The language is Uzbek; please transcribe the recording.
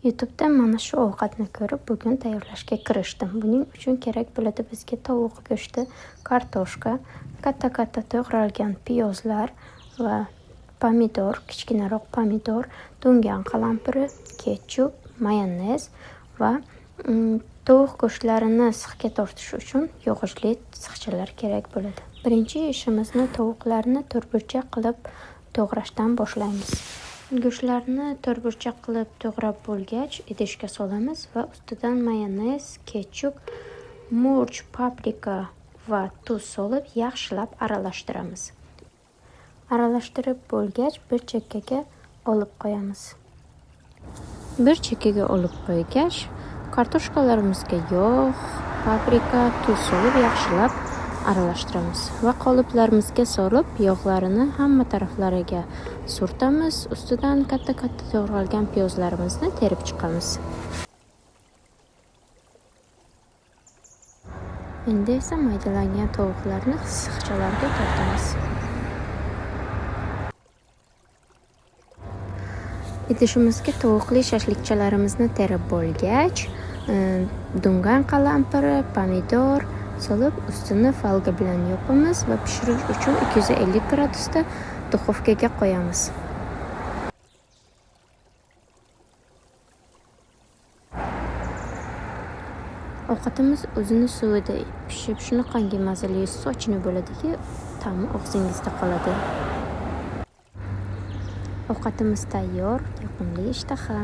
YouTube'da mana shu ovqatni ko'rib, bugun tayyorlashga kirishdim. Buning uchun kerak bo'ladi bizga tovuq go'shti, kartoshka, katta-katta to'g'ralgan piyozlar va pomidor, kichkinaroq pomidor, to'ngan qalampiri, ketchup, mayonez va tovuq go'shtlarini sixga tortish uchun yog'ochli sixchalar kerak bo'ladi. Birinchi ishimizni tovuqlarni to'rtburchak qilib to'g'rashdan boshlaymiz. Go'shtlarni to'rtburchak qilib to'g'rab bo'lgach, idishga solamiz va ustidan mayonez, ketchup, murch, paprika va tuz solib yaxshilab aralashtiramiz. Aralashtirib bo'lgach, bir chekkaga olib qo'yamiz. Bir chekkaga olib qo'ygach, kartoshkalarimizga yog', paprika, tuz solib yaxshilab aralashtiramiz va qoliplarimizga solib, yog'larini hamma taraflariga surtamiz. Ustidan katta-katta to'g'ralgan piyozlarimizni terib chiqamiz. Endi esa maydalangan tovuqlarni sixchalarga tortamiz. Idishimizga tovuqli shashlikchalarimizni terib bo'lgach, dungan qalampiri, pomidor solib, ustini folga bilan yopamiz va pishirish uchun 250 gradusda duxovkaga qo'yamiz. Ovqatimiz o'zini suvida pishib, shunaqangi mazali sochni bo'ladiki, ta'mi og'zingizda qoladi. Ovqatimiz tayyor, yoqimli ishtaha.